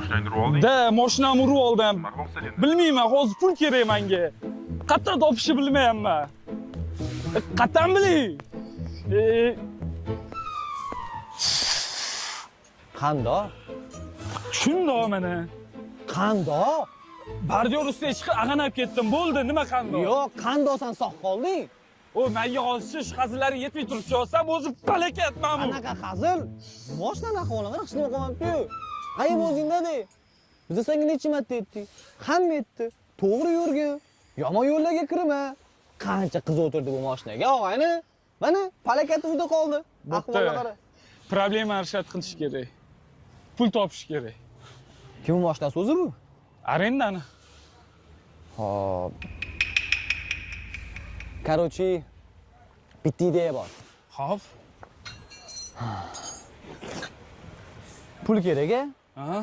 Mashinani urib olding? Da, mashinamni urib oldim. Bilmayman, hozir pul kerak menga. Qayerdan topishni bilmayapman. Qayerdan bilay? Qandoq? Shundoq mana. Qandoq? Bardiyor ustiga chiqib ag'anab ketdim. Bo'ldi, nima qandoq? Yo'q, qandoqsan sog' qolding? O, menga hozir shu hazillari yetmay turibdi, olsam o'zi falokat mana bu. Qanaqa hazil? Mashinaning ahvoli qanaqa ishlamay qolmabdi-yu. Ayib o'zingda-de. Biz senga necha marta aytdik? Hamma aytdi. To'g'ri yurgin. Yomon yo'llarga kirma. Qancha qiz o'tirdi bu mashinaga, og'ayni. Mana falokati uyda qoldi. Ahvolga qara. Problema hal qilish kerak. Pul topish kerak. Kim mashinasi o'zi bu? Arendani. Hop. Короче, bitta ideya bor. Xo'p. Pul kerak-a? Ha?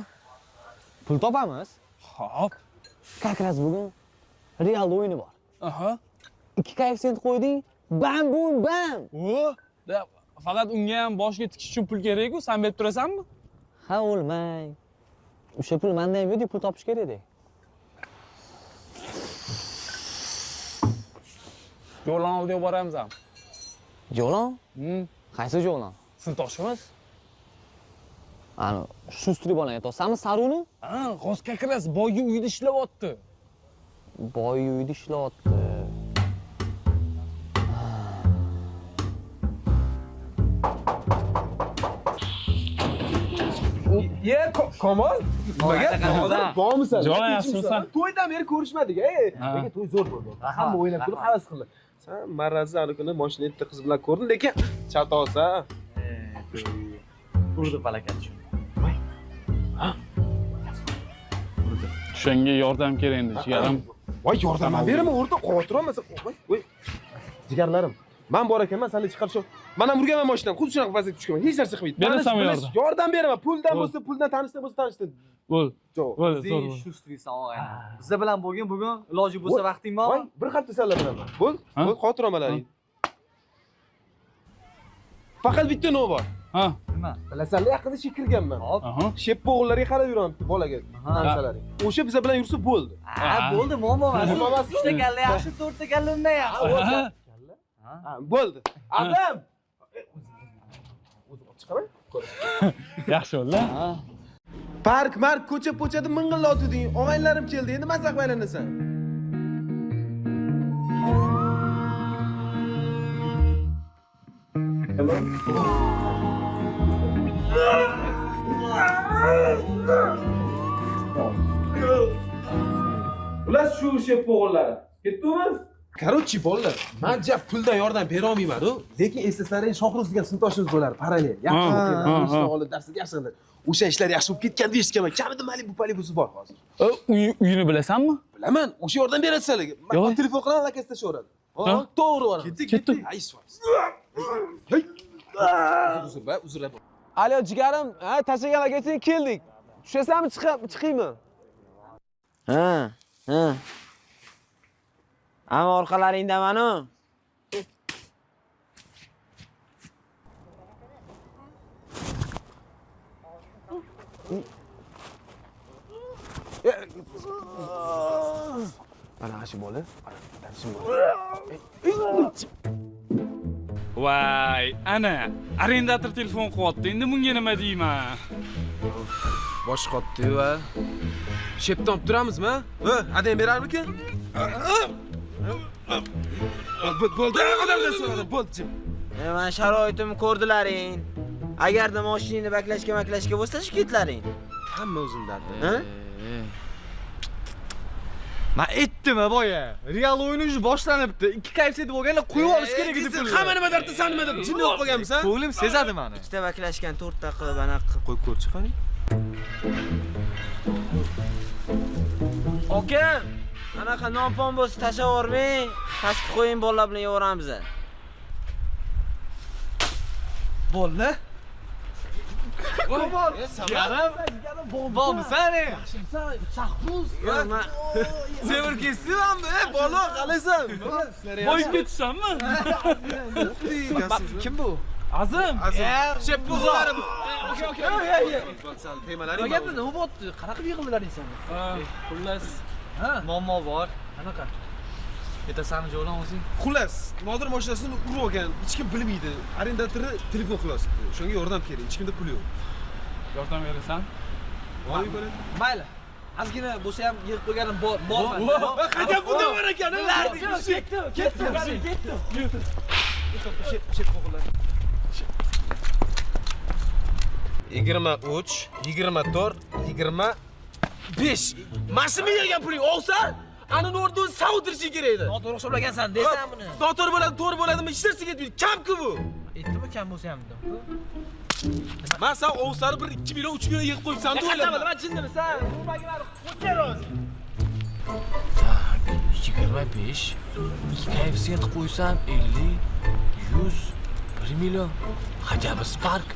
Pul topamiz. Xo'p. Как раз bugun Real o'yini bor. Aha. 2 koeffitsient qo'yding, bam bum bam. O, da faqat unga ham boshga tikish uchun pul kerak-ku, sen berib turasanmi? Ha, o'lmang. O'sha pul menda ham yo'q, pul topish kerak-da. Yo'ldan oldiga boramiz ham. Jo'lon? Qaysi jo'lon? Sintoshimiz? Ana, shu stribonga aytsanmi, Saruni? Ha, hozir как раз boyga uyda ishlayapti. Boy uyda ishlayapti. Ye, Komol. Nimaga? Bormisan? Jo'lan yaxshimisan? To'ydan beri ko'rishmadik, Lekin to'y zo'r bo'ldi. Hamma o'ynab turib havas qildi. Sen marrazni ana kuni mashina yetti qiz bilan ko'rdim, lekin chatosa. Urdi falokat shu. Shunga yordam kerak endi, jigarim. Voy, yordam berma, o'rta qotirolmasa. Voy, jigarlarim. Men bor ekanman, senga chiqarishim. Men ham urganman mashinadan, xuddi shunaqa vaziyatga tushganman. Hech narsa qilmaydi. Berasanmi yordam? Yordam beraman. Puldan bo'lsa, puldan tanishdan bo'lsa, tanishdan. Bo'l. Bo'l, Sen shustriysan og'ayni. Bizlar bilan bo'lgin bugun iloji bo'lsa vaqting bormi? Voy, bir hafta senlar bilan. Bo'l, xotiromalaring. Faqat bitta nima bor. Ha. Nima? Bilasanlar, yaqinda kirganman. Aha. Sheppa o'g'illarga qarab yuribdi bolaga. Narsalaring. O'sha bizlar bilan yursa bo'ldi. Ha, bo'ldi, muammo emas. Muammo emas. 3 ta kalla yaxshi, 4 ta kalla undan yaxshi. Ha, bo'ldi. Azam. O'zim chiqaman. Yaxshi bo'ldi. Park, ko'cha-po'chada ming'illatding. Og'aylarim keldi. Endi mazaq baylanasan. Ular shu sheppa o'g'illari. Ketdimi? Короче, bolalar, men jab puldan yordam bera olmayman-ku, lekin eslaslaring Shohruz degan sinfdoshimiz bo'lar, parallel. Yaxshi o'qiydi, ishni olib, darsga yaxshi qiladi. O'sha ishlar yaxshi bo'lib ketgan deb eshitganman. Kamida Malibu bor hozir. Uyini bilasanmi? Bilaman, o'sha yordam beradi sizlarga. Men telefon qilaman, aka tashaveradi. To'g'ri bor. Ketdi. Uzr. Alo, jigarim, tashagan akasini keldik. Tushasanmi, chiqaymi? Ha. Ama orqalaringda mana. Mana shu bola. Voy, ana, arendator telefon qilyapti. Endi bunga nima deyman? Bosh qotdi va shepton olib turamizmi? Adang berarmikin? Bo'ldi, odamdan so'radim, bo'ldi. Men sharoitimni ko'rdilaring. Agarda mashinani baklashga bo'lsa, shikitlaring. Hamma o'zimdan. Men aytdim boya. Real o'yini уже boshlanibdi. 2 koeffitsient bo'lganda qo'yib olish kerak edi pulni. Hamma nima dardda, sen nima deb jinni olib qolganmisan? Ko'nglim sezadi meni. Ikkita baklashgan 4 ta qilib ana qilib Qo'yib ko'rchi qani? Oka, anaqa nonpon bo'lsa tashavermang. Pastga qo'ying, bolalar bilan yevoramiz. Bolla? Komol. Jigarim. Bormisan? Yaxshimisan? Shahruz. Sevir kesdingmi? Bola, qalaysan? Boyib ketsanmi? Kim bu? Azim. Shep bo'g'ilari bu. Sal temalari Nima gapni? Nima bo'pti? Qanaqa yig'ildilaring sen? Xullas. Muammo bor. Qanaqa? Yetasani jo'lan o'zing. Xullas, Nodir mashinasini urib olgan, hech kim bilmaydi. Arendatori telefon qilyapti. O'shanga yordam kerak, hech kimda pul yo'q. Yordam berasan? Voy ko'radi. Mayli. Ozgina bo'lsa ham yig'ib qo'yganim bor. Qanday bunda bor ekan? Ketdi. Shep bo'g'illar. 23, 24, 25. Mashina yegan puling olsan, ana o'rda savdirishing kerak edi. Noto'g'ri hisoblagansan desam buni. Noto'g'ri bo'ladi, to'g'ri bo'ladimi? Hech narsa ketmaydi. Kam-ku bu. Aytdimi kam bo'lsa ham dedim. Men sen ovsari bir 2 million, 3 million yig'ib qo'yibsan deb o'yladim. Nima jindimi sen? Urmagilar qo'yar o'zi. 25. Kayfsiga yetib qo'ysam 50, 100, 1 million. Ajabi Spark.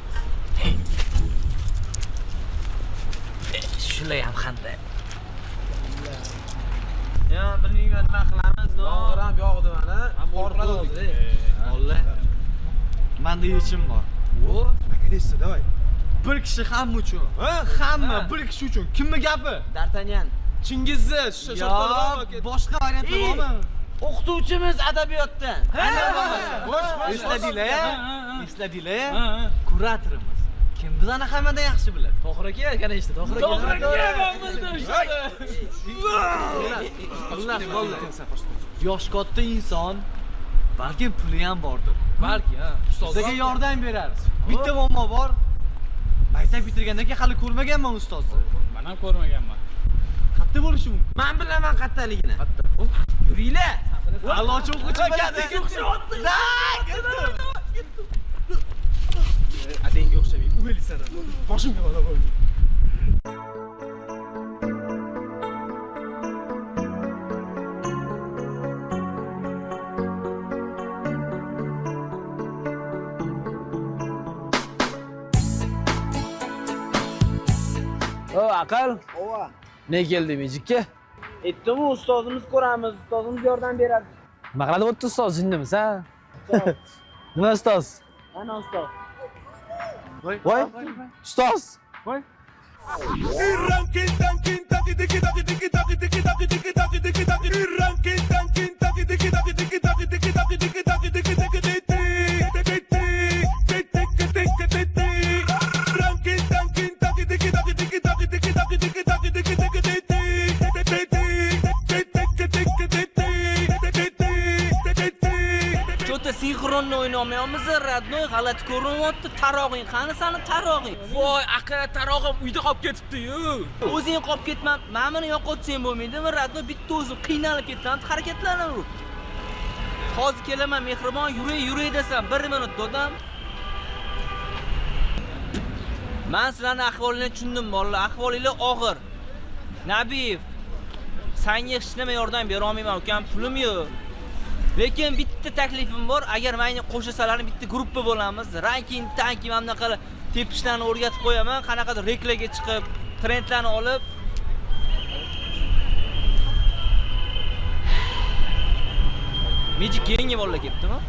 Shular ham qanday? Ya, bilmayman nima qilamiz, no. Yog'ram yog'di mana. Qo'rqadi o'zi. Vallahi. Menda yechim bor. O, Наконец-то, давай. bir kishi hamma uchun. Hamma bir kishi uchun. Kimni gapi? D'Artagnan. Chingizni shortlarga Yo, boshqa variantlar bormi? O'qituvchimiz adabiyotdan. Esladinglar? Kuratorimiz. Kim bizani hammadan yaxshi biladi? Tohir aka, yana eshitdi. Tohir aka. To'g'ri bildim. Yosh katta inson, balki puli ham bordir. Balki, Bizga yordam beramiz. Bitta muammo bor. Maktab bitirgandan keyin hali ko'rmaganman ustozni. Men ham ko'rmaganman. Qayerda bo'lishi mumkin? Men bilaman qattaligini. Yuringlar. Allochi o'quvchi bo'ladi. Adangga o'xshamaydi. O'ylaysan. Boshimga balo bo'ldi. O aql. Ova. Ne keldi mejikka? Aytdim-ku, ustozimiz ko'ramiz, ustozimiz yordam beradi. Nima qiladi bo'pti ustoz, jinnimiz ha? Nima ustoz? Ana ustoz. Voy, ustoz. Voy. Cho'ta sinxronni o'ynayolmayapmiz, radnoy g'alati ko'rinyapti. Tarog'ing qani sani tarog'ing? Voy, aka tarog'im uyda qolib ketibdi-yu. O'zing qolib ketma. Men buni yo'qotsang bo'lmaydimi? Radnoy bitta o'zi qiynalib ketgan, harakatlanavur. Hozir kelaman, mehribon, yuray desam 1 minut dodam. Men sizlarning ahvolingni tushundim, bolalar. Ahvolinglar og'ir. Nabiyev, senga hech nima yordam bera olmayman, ukam, pulim yo'q. Lekin bitta taklifim bor. Agar menga qo'shilsalaring bitta gruppa bo'lamiz. Ranking, tanking hamda qilib tepishlarni o'rgatib qo'yaman. Qanaqadir reklaga chiqib, trendlarni olib. Magic keyingi bolalar ketdimi?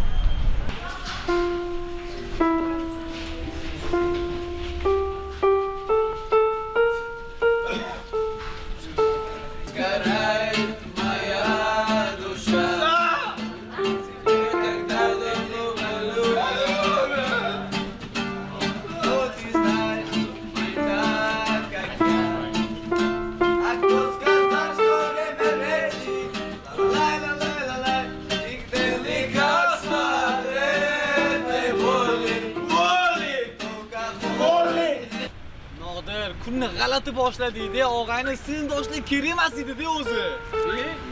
Kunni g'alati boshlading-da, og'ayni sinfdoshlik kerak emas edi-da o'zi.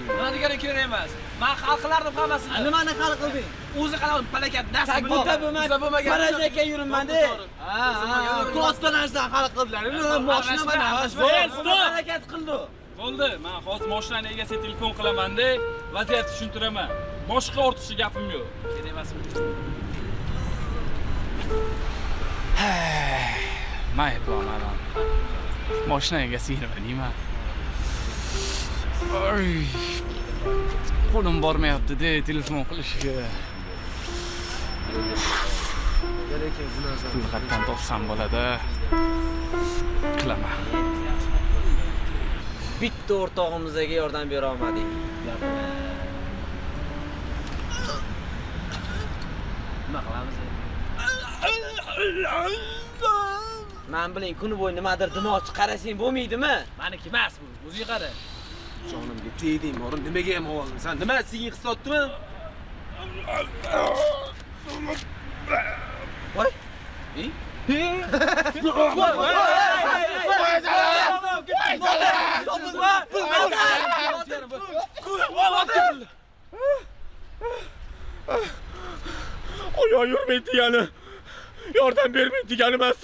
Nima degani kerak emas? Men hal qilardim hammasini. Nimani hal qilding? O'zi qanaqa palakat nasib Bitta bo'lmagan. Barajaka yuribman-da. Katta narsani hal qildilar. Mashina mana. Harakat qildi. Bo'ldi, men hozir mashinani egasiga telefon qilaman-da, vaziyatni tushuntiraman. Boshqa ortiqcha gapim yo'q. Kerak emasmi? Mayli, mana. Mashina egasiga nima deyman? Oy. Qo'lim bormayapti-da telefon qilishga. pul qayerdan topsam bo'ladi? Qilaman. Bitta o'rtog'imizga yordam bera olmadik. Nima qilamiz endi? Men bilan kuni bo'yi nimadir dimoq chiqarasing bo'lmaydimi? Meniki emas bu. O'zing qara. Jonimga tegding, o'rin nimaga ham olding? Sen nima singing hisobdimi? Voy. Oyoq yurmaydi degani, yordam bermaydi degani emas.